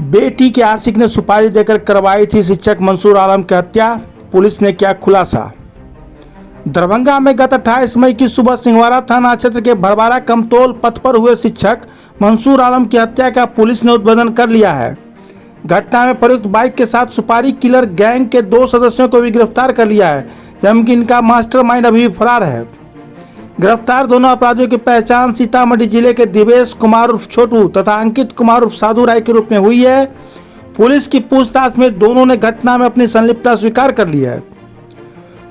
बेटी के आशिक ने सुपारी देकर करवाई थी शिक्षक मंसूर आलम की हत्या, पुलिस ने किया खुलासा। दरभंगा में गत 28 मई की सुबह सिंहवाड़ा थाना क्षेत्र के भरवाड़ा कमतौल पथ पर हुए शिक्षक मंसूर आलम की हत्या का पुलिस ने उद्भेदन कर लिया है। घटना में प्रयुक्त बाइक के साथ सुपारी किलर गैंग के 2 सदस्यों को भी गिरफ्तार कर लिया है, जबकि इनका मास्टरमाइंड अभी भी फरार है। गिरफ्तार दोनों अपराधियों की पहचान सीतामढ़ी जिले के दिवेश कुमार उर्फ छोटू तथा अंकित कुमार उर्फ साधु राय के रूप में हुई है। पुलिस की पूछताछ में दोनों ने घटना में अपनी संलिप्तता स्वीकार कर ली है।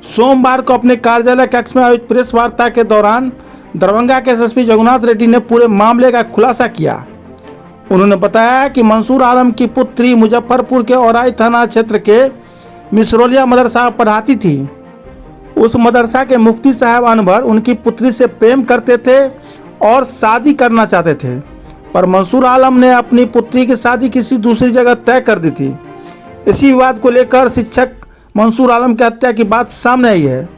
सोमवार को अपने कार्यालय कक्ष में आयोजित प्रेस वार्ता के दौरान दरभंगा के एसएसपी जगन्नाथ रेड्डी ने पूरे मामले का खुलासा किया। उन्होंने बताया कि मंसूर आलम की पुत्री मुजफ्फरपुर के औराई थाना क्षेत्र के मिसरौलिया मदरसा पढ़ाती थी। उस मदरसा के मुफ्ती साहब अनवर उनकी पुत्री से प्रेम करते थे और शादी करना चाहते थे, पर मंसूर आलम ने अपनी पुत्री की शादी किसी दूसरी जगह तय कर दी थी। इसी विवाद को लेकर शिक्षक मंसूर आलम की हत्या की बात सामने आई है।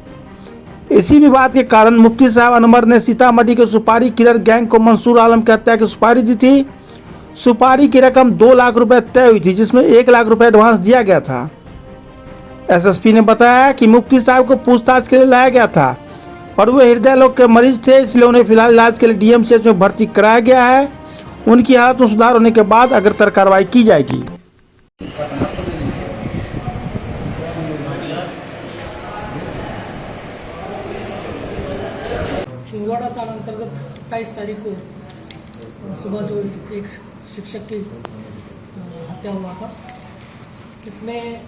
इसी विवाद के कारण मुफ्ती साहब अनवर ने सीतामढ़ी के सुपारी किलर गैंग को मंसूर आलम की हत्या की सुपारी दी थी। सुपारी की रकम 2 लाख रुपए तय हुई थी, जिसमें 1 लाख रुपए एडवांस दिया गया था। एसएसपी ने बताया कि मुफ्ती साहब को पूछताछ के लिए लाया गया था, पर वे हृदय रोग के मरीज थे, इसलिए उन्हें फिलहाल इलाज के लिए डीएमसीएच में भर्ती कराया गया है। उनकी हालत में सुधार होने के बाद अग्रतर कार्रवाई की जाएगी। सिंहवाड़ा थाना अंतर्गत 28 तारीख को सुबह जो एक शिक्षक की हत्या हुआ था, इसमें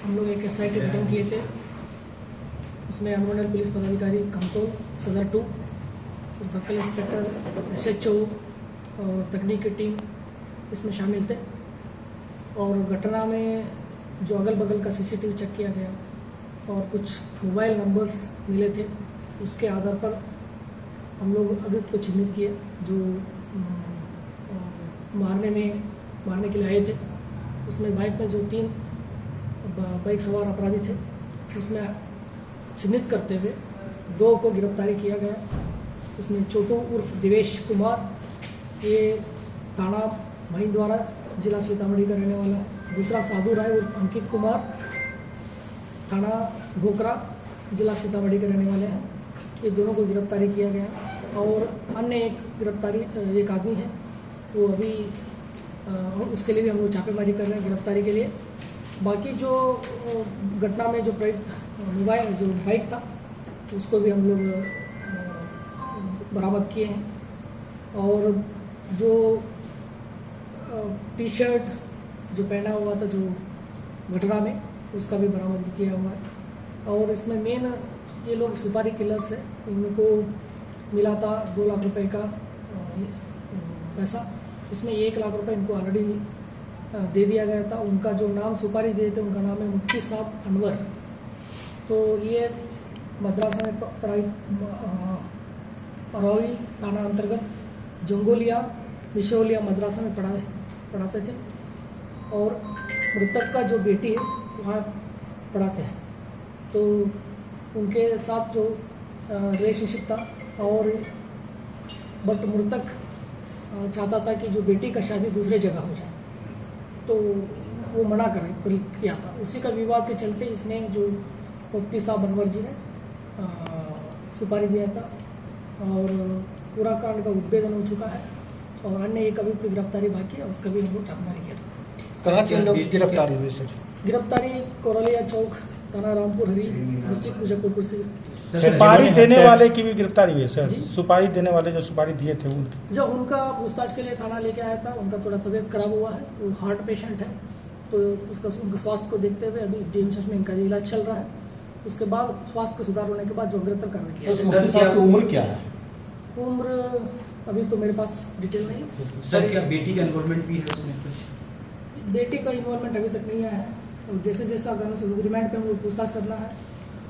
हम लोग एक एसआईटी गठन किए थे। उसमें अनुमंडल पुलिस पदाधिकारी कमतौल सदर 2 और सर्कल इंस्पेक्टर एसएचओ और तकनीकी टीम इसमें शामिल थे। और घटना में जो अगल बगल का सीसीटीवी चेक किया गया और कुछ मोबाइल नंबर्स मिले थे, उसके आधार पर हम लोग अभियुक्त को चिन्हित किए जो मारने के लिए आए थे। उसमें बाइक में जो 3 बाइक सवार अपराधी थे, उसमें चिन्हित करते हुए 2 को गिरफ्तारी किया गया। उसमें छोटू उर्फ दिवेश कुमार, ये थाना महिंदवाड़ा जिला सीतामढ़ी का रहने वाला है। दूसरा साधु राय उर्फ अंकित कुमार, थाना भोकरा जिला सीतामढ़ी के रहने वाले हैं। ये दोनों को गिरफ्तारी किया गया। और अन्य एक आदमी है, वो अभी उसके लिए भी हम लोग छापेमारी कर रहे हैं गिरफ्तारी के लिए। बाकी जो घटना में जो प्रयुक्त मोबाइल जो बाइक था, उसको भी हम लोग बरामद किए हैं। और जो टी शर्ट जो पहना हुआ था जो घटना में, उसका भी बरामद किया हुआ है। और इसमें मेन ये लोग सुपारी किलर्स है, इनको मिला था 2 लाख रुपए का पैसा। उसमें 1 लाख रुपए इनको ऑलरेडी दे दिया गया था। उनका जो नाम सुपारी दिए थे, उनका नाम है मुफ्ती साहब अनवर। तो ये मद्रासा में पढ़ाई अरौई थाना अंतर्गत जंगोलिया मिशरौलिया मद्रासा में पढ़ाते थे। और मृतक का जो बेटी है वहाँ पढ़ाते हैं। तो उनके साथ जो रिलेशनशिप था, और बट मृतक चाहता था कि जो बेटी का शादी दूसरे जगह हो जाए, तो वो मना किया था। उसी का विवाद के चलते इसने जो मुफ्ती साहब अनवर जी ने सुपारी दिया था। और पूरा कांड का उद्भेदन हो चुका है और अन्य एक अभियुक्त गिरफ्तारी बाकी है, उसका भी हम लोग छापेमारी किया था। कहाँ से लोग गिरफ्तारी हुई सर? गिरफ्तारी कोरलिया चौक, थाना रामपुर हरी, डिस्ट्रिक्ट मुजफ्फरपुर से। सुपारी देने वाले की भी गिरफ्तारी हुई है सर? सुपारी देने वाले जो सुपारी दिए थे उनकी, जब उनका पूछताछ के लिए थाना लेके आया था, उनका थोड़ा तबीयत खराब हुआ है, वो हार्ट पेशेंट है, तो उनका स्वास्थ्य को देखते हुए अभी डीएमसीएच में इनका इलाज चल रहा है। उसके बाद स्वास्थ्य को सुधार होने के बाद जो अग्रतर कार्रवाई किया। मुफ्ती साहब की उम्र क्या है? उम्र अभी तो मेरे पास डिटेल नहीं है सर। क्या बेटी का इन्वॉल्वमेंट भी है उसमें कुछ? बेटी का इन्वॉल्वमेंट अभी तक नहीं आया है। और जैसे जैसा रिमांड पे हम लोग पूछताछ करना है,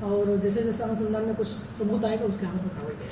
और जैसे जैसे अनुसंधान में कुछ सबूत आएगा उसके आधार पर कार्रवाई करेंगे।